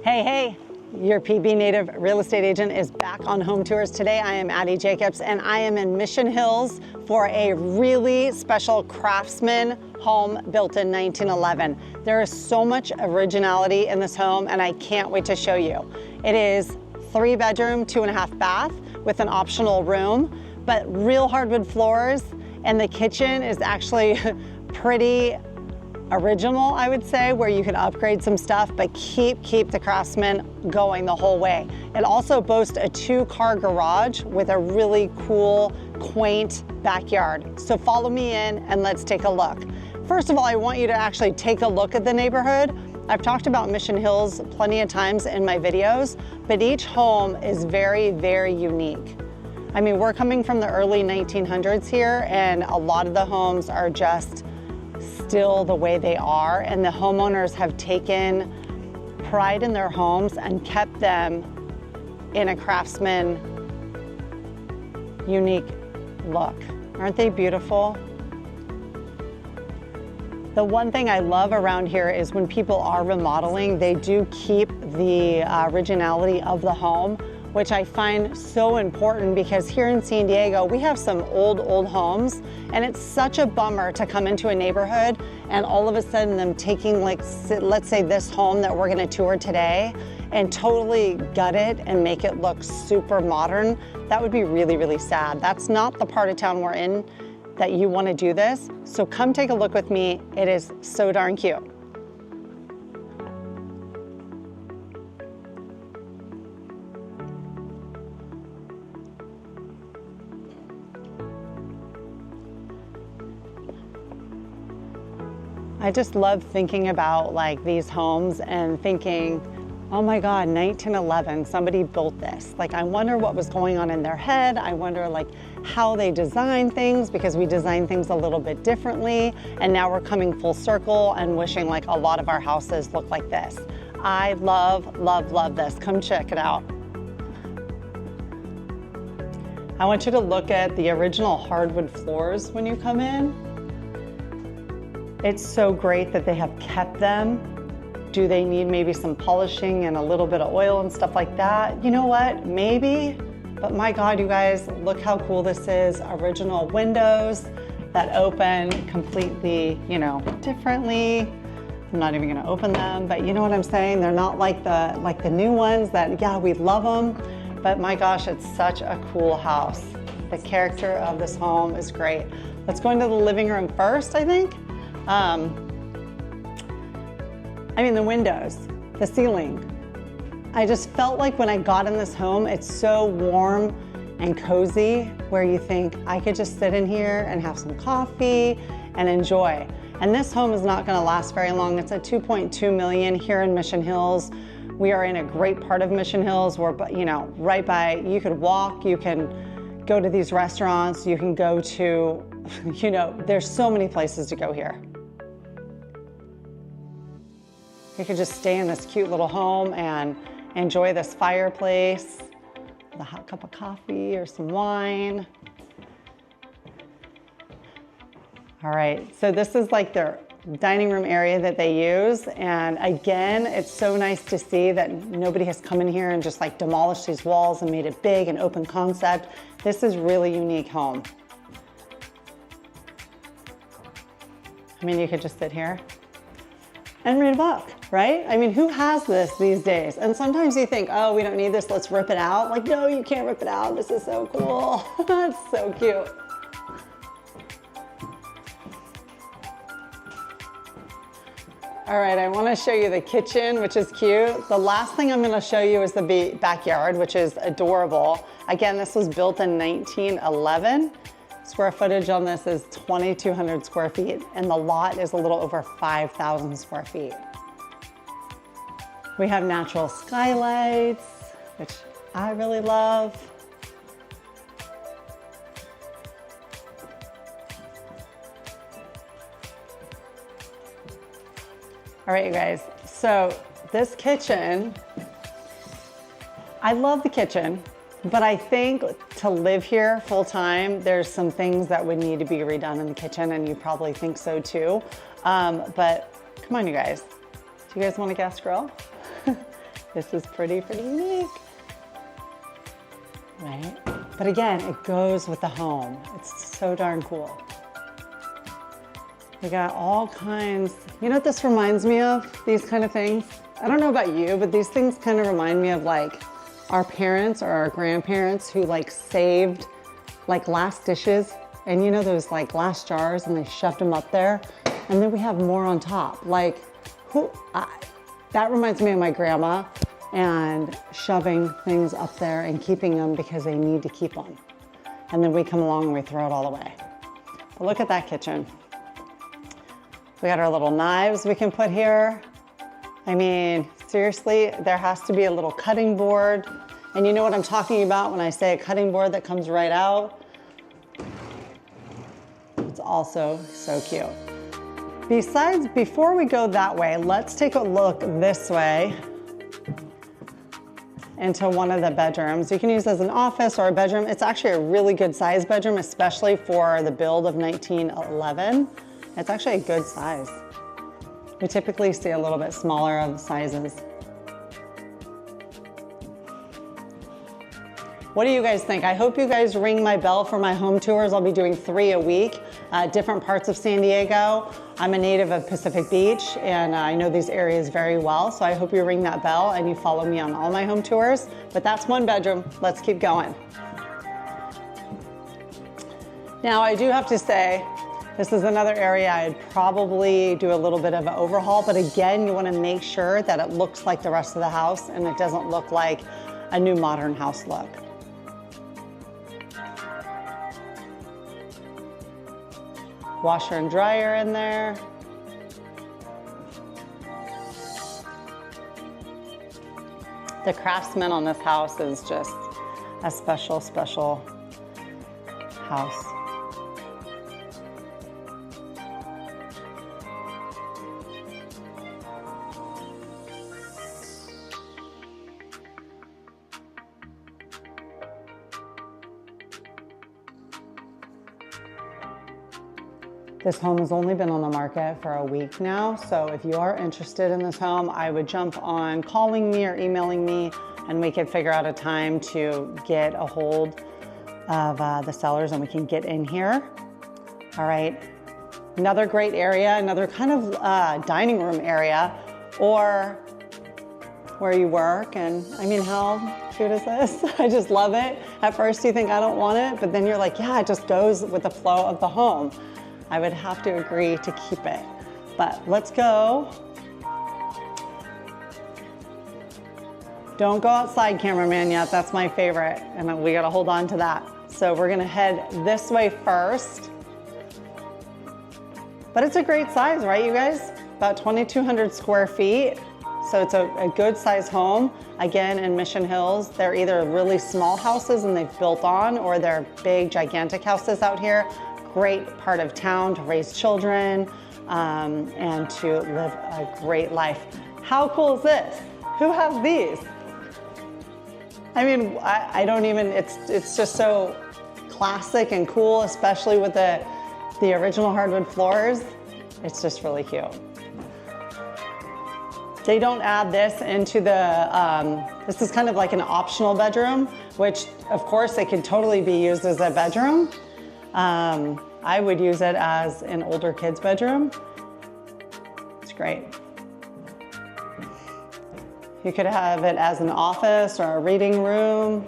Hey, your PB Native real estate agent is back on home tours. Today I am Addie Jacobs and I am in Mission Hills for a really special Craftsman home built in 1911. There is so much originality in this home and I can't wait to show you. It is 3-bedroom, 2.5 bath with an optional room, but real hardwood floors, and the kitchen is actually pretty original, I would say, where you can upgrade some stuff, but keep the Craftsman going the whole way. It also boasts a 2-car garage with a really cool, quaint backyard. So follow me in and let's take a look. First of all, I want you to actually take a look at the neighborhood. I've talked about Mission Hills plenty of times in my videos, but each home is very, very unique. I mean, we're coming from the early 1900s here, and a lot of the homes are just still the way they are, and the homeowners have taken pride in their homes and kept them in a Craftsman unique look. Aren't they beautiful? The one thing I love around here is when people are remodeling, they do keep the originality of the home, which I find so important because here in San Diego, we have some old homes, and it's such a bummer to come into a neighborhood and all of a sudden them taking, like, let's say this home that we're gonna tour today and totally gut it and make it look super modern. That would be really, really sad. That's not the part of town we're in that you wanna do this. So come take a look with me. It is so darn cute. I just love thinking about like these homes and thinking, oh my God, 1911, somebody built this. Like, I wonder what was going on in their head. I wonder like how they design things, because we design things a little bit differently. And now we're coming full circle and wishing like a lot of our houses look like this. I love this. Come check it out. I want you to look at the original hardwood floors when you come in. It's so great that they have kept them. Do they need maybe some polishing and a little bit of oil and stuff like that? You know what, maybe, but my God, you guys, look how cool this is. Original windows that open completely, you know, differently. I'm not even gonna open them, but you know what I'm saying? They're not like the new ones that, yeah, we love them, but my gosh, it's such a cool house. The character of this home is great. Let's go into the living room first, I think. I mean, the windows, the ceiling. I just felt like when I got in this home, it's so warm and cozy, where you think I could just sit in here and have some coffee and enjoy. And this home is not gonna last very long. It's a 2.2 million here in Mission Hills. We are in a great part of Mission Hills. We're, you know, right by, you could walk, you can go to these restaurants, you can go to, you know, there's so many places to go here. You could just stay in this cute little home and enjoy this fireplace with a hot cup of coffee or some wine. All right, so this is like their dining room area that they use. And again, it's so nice to see that nobody has come in here and just like demolished these walls and made it big and open concept. This is really unique home. I mean, you could just sit here and read a book, right? I mean, who has this these days? And sometimes you think, oh, we don't need this, let's rip it out. Like, no, you can't rip it out. This is so cool. It's so cute. All right, I wanna show you the kitchen, which is cute. The last thing I'm gonna show you is the backyard, which is adorable. Again, this was built in 1911. Square footage on this is 2,200 square feet, and the lot is a little over 5,000 square feet. We have natural skylights, which I really love. All right, you guys, so this kitchen, I love the kitchen. But I think to live here full time, there's some things that would need to be redone in the kitchen, and you probably think so too. But come on, you guys. Do you guys want a gas grill? This is pretty unique, right? But again, it goes with the home. It's so darn cool. We got all kinds. You know what this reminds me of? These kind of things. I don't know about you, but these things kind of remind me of like our parents or our grandparents who like saved like glass dishes, and you know those like glass jars, and they shoved them up there, and then we have more on top. Like that reminds me of my grandma and shoving things up there and keeping them because they need to keep them. And then we come along and we throw it all away. But look at that kitchen. We got our little knives we can put here. I mean, seriously, there has to be a little cutting board. And you know what I'm talking about when I say a cutting board that comes right out? It's also so cute. Before we go that way, let's take a look this way into one of the bedrooms. You can use this as an office or a bedroom. It's actually a really good size bedroom, especially for the build of 1911. It's actually a good size. We typically see a little bit smaller of sizes. What do you guys think? I hope you guys ring my bell for my home tours. I'll be doing 3 a week, different parts of San Diego. I'm a native of Pacific Beach, and I know these areas very well, so I hope you ring that bell and you follow me on all my home tours. But that's one bedroom. Let's keep going. Now, I do have to say, this is another area I'd probably do a little bit of an overhaul, but again, you want to make sure that it looks like the rest of the house and it doesn't look like a new modern house look. Washer and dryer in there. The Craftsman on this house is just a special, special house. This home has only been on the market for a week now, so if you are interested in this home, I would jump on calling me or emailing me, and we could figure out a time to get a hold of the sellers and we can get in here. All right, another great area, another kind of dining room area, or where you work. And I mean, how cute is this? I just love it. At first you think I don't want it, but then you're like, yeah, it just goes with the flow of the home. I would have to agree to keep it. But let's go. Don't go outside, cameraman, yet. That's my favorite, and we gotta hold on to that. So we're gonna head this way first. But it's a great size, right, you guys? About 2,200 square feet. So it's a good size home. Again, in Mission Hills, they're either really small houses and they've built on, or they're big, gigantic houses out here. Great part of town to raise children and to live a great life. How cool is this? Who has these? I mean, I don't even, it's just so classic and cool, especially with the original hardwood floors. It's just really cute. They don't add this into the, this is kind of like an optional bedroom, which of course it can totally be used as a bedroom. I would use it as an older kid's bedroom. It's great. You could have it as an office or a reading room.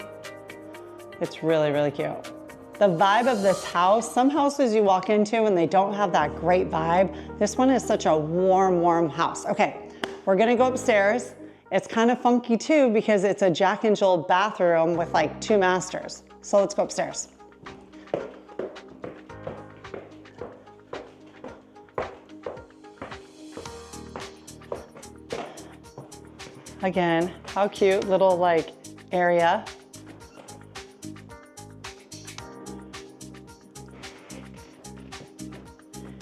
It's really, really cute. The vibe of this house, some houses you walk into and they don't have that great vibe. This one is such a warm, warm house. Okay, we're gonna go upstairs. It's kind of funky too because it's a Jack and Jill bathroom with like 2 masters. So let's go upstairs. Again, how cute, little like area.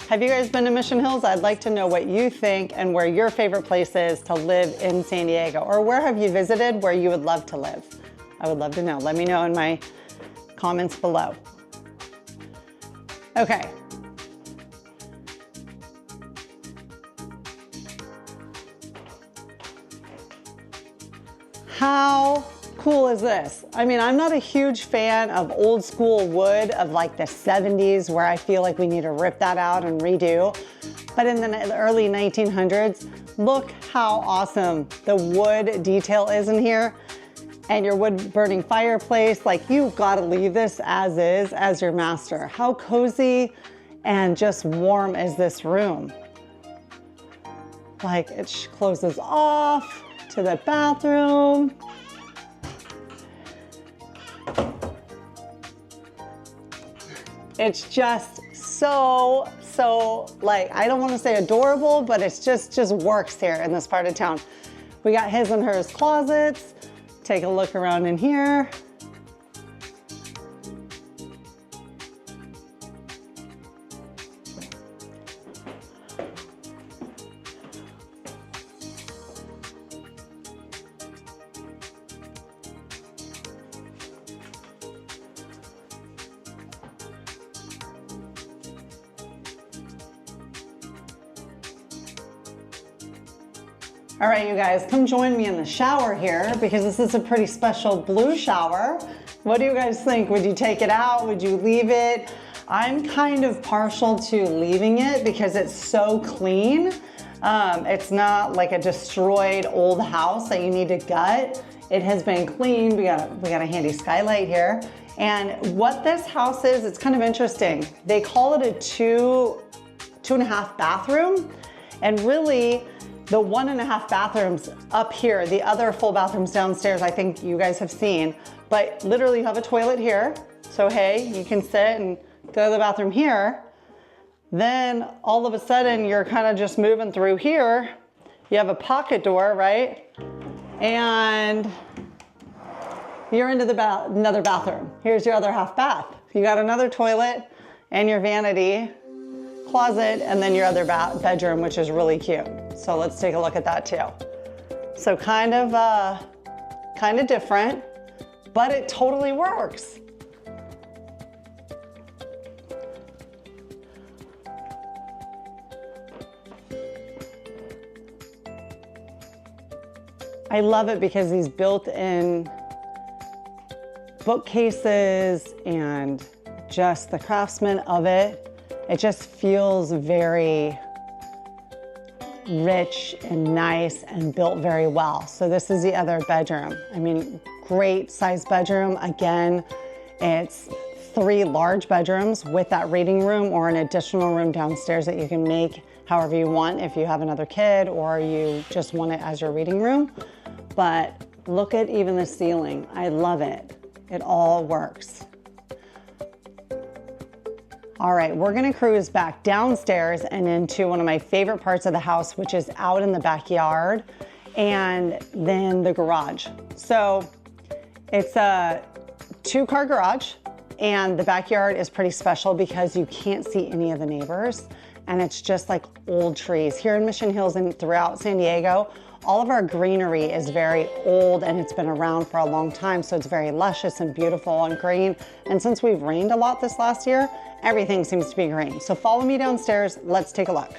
Have you guys been to Mission Hills? I'd like to know what you think and where your favorite place is to live in San Diego, or where have you visited where you would love to live? I would love to know. Let me know in my comments below. Okay. How cool is this? I mean, I'm not a huge fan of old school wood of like the 70s where I feel like we need to rip that out and redo. But in the early 1900s, look how awesome the wood detail is in here. And your wood burning fireplace, like you've got to leave this as is, as your master. How cozy and just warm is this room? Like it closes off to the bathroom. It's just so like, I don't want to say adorable, but it's just works here in this part of town. We got his and hers closets. Take a look around in here. All right, you guys, come join me in the shower here because this is a pretty special blue shower. What do you guys think? Would you take it out? Would you leave it? I'm kind of partial to leaving it because it's so clean. It's not like a destroyed old house that you need to gut. It has been cleaned. We got a handy skylight here. And what this house is, it's kind of interesting. They call it a two and a half bathroom. And really, the 1.5 bathrooms up here, the other full bathrooms downstairs, I think you guys have seen, but literally you have a toilet here. So hey, you can sit and go to the bathroom here. Then all of a sudden you're kind of just moving through here. You have a pocket door, right? And you're into another bathroom. Here's your other half bath. You got another toilet and your vanity closet, and then your other bedroom, which is really cute. So let's take a look at that too. So kind of different, but it totally works. I love it because these built-in bookcases and just the craftsman of it, it just feels very rich and nice and built very well. So this is the other bedroom. I mean, great size bedroom. Again, it's 3 large bedrooms with that reading room or an additional room downstairs that you can make however you want if you have another kid or you just want it as your reading room. But look at even the ceiling. I love it. It all works. All right, we're gonna cruise back downstairs and into one of my favorite parts of the house, which is out in the backyard and then the garage. So it's a 2-car garage and the backyard is pretty special because you can't see any of the neighbors and it's just like old trees. Here in Mission Hills and throughout San Diego, all of our greenery is very old and it's been around for a long time, so it's very luscious and beautiful and green. And since we've rained a lot this last year, everything seems to be green. So follow me downstairs, let's take a look.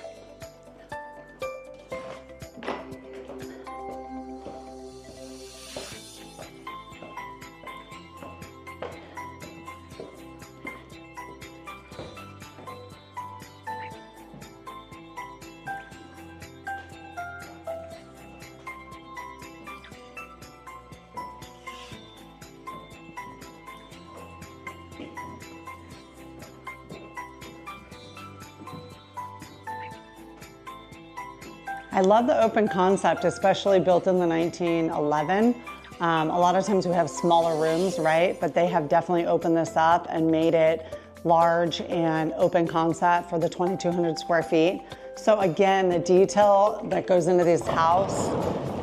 I love the open concept, especially built in the 1911. A lot of times we have smaller rooms, right? But they have definitely opened this up and made it large and open concept for the 2,200 square feet. So again, the detail that goes into this house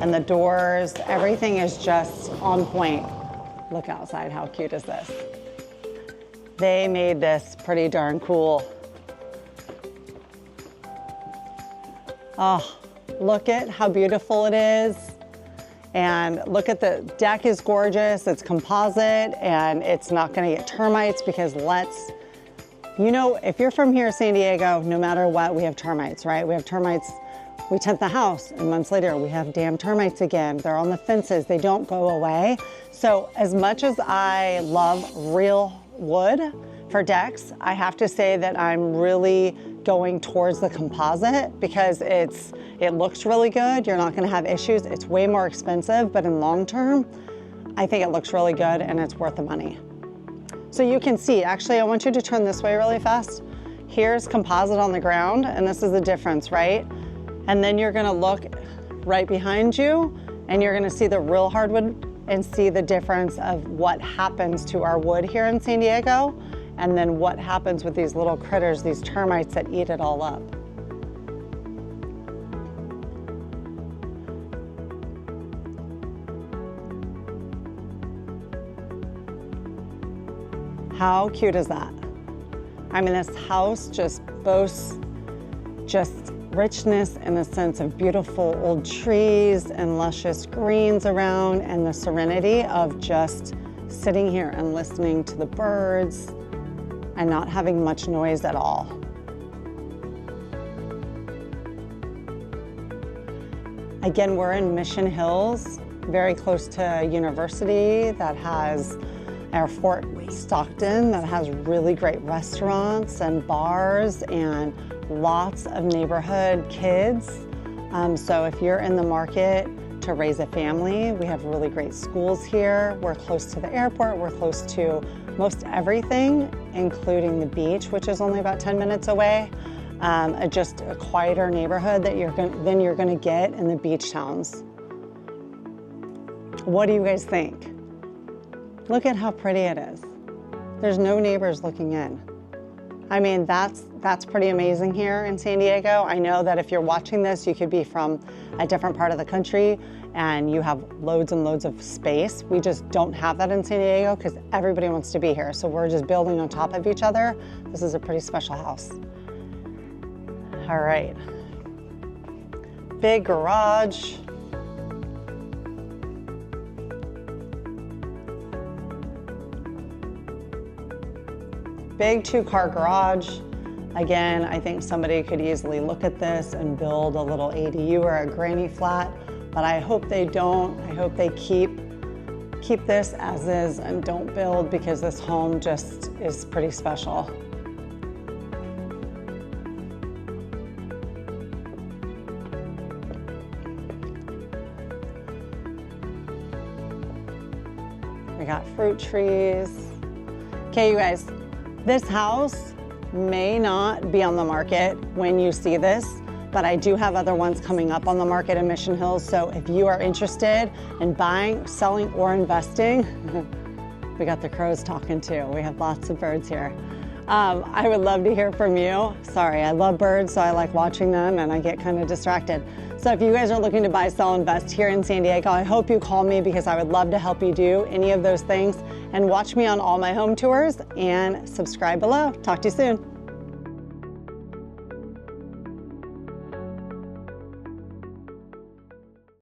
and the doors, everything is just on point. Look outside, how cute is this? They made this pretty darn cool. Oh, look at how beautiful it is. And look at the deck is gorgeous. It's composite and it's not gonna get termites because you know, if you're from here, San Diego, no matter what, we have termites, right? We have termites We tent the house, and months later we have damn termites again. They're on the fences, they don't go away. So as much as I love real wood for decks, I have to say that I'm really going towards the composite because it looks really good. You're not gonna have issues. It's way more expensive, but in long term, I think it looks really good and it's worth the money. So you can see, actually, I want you to turn this way really fast. Here's composite on the ground, and this is the difference, right? And then you're gonna look right behind you, and you're gonna see the real hardwood and see the difference of what happens to our wood here in San Diego, and then what happens with these little critters, these termites that eat it all up. How cute is that? I mean, this house just boasts just richness in the sense of beautiful old trees and luscious greens around, and the serenity of just sitting here and listening to the birds and not having much noise at all. Again, we're in Mission Hills, very close to university that has our Fort Stockton that has really great restaurants and bars and lots of neighborhood kids. So if you're in the market to raise a family, we have really great schools here. We're close to the airport. We're close to most everything, including the beach, which is only about 10 minutes away. Just a quieter neighborhood that you're gonna get in the beach towns. What do you guys think? Look at how pretty it is. There's no neighbors looking in. I mean, that's pretty amazing here in San Diego. I know that if you're watching this, you could be from a different part of the country and you have loads and loads of space. We just don't have that in San Diego because everybody wants to be here. So we're just building on top of each other. This is a pretty special house. All right. Big garage. Big 2-car garage. Again, I think somebody could easily look at this and build a little ADU or a granny flat, but I hope they don't. I hope they keep this as is and don't build, because this home just is pretty special. We got fruit trees. Okay, you guys. This house may not be on the market when you see this, but I do have other ones coming up on the market in Mission Hills. So if you are interested in buying, selling, or investing, we got the crows talking too. We have lots of birds here. I would love to hear from you. Sorry, I love birds, so I like watching them and I get kind of distracted. So if you guys are looking to buy, sell, invest here in San Diego, I hope you call me because I would love to help you do any of those things. And watch me on all my home tours and subscribe below. Talk to you soon.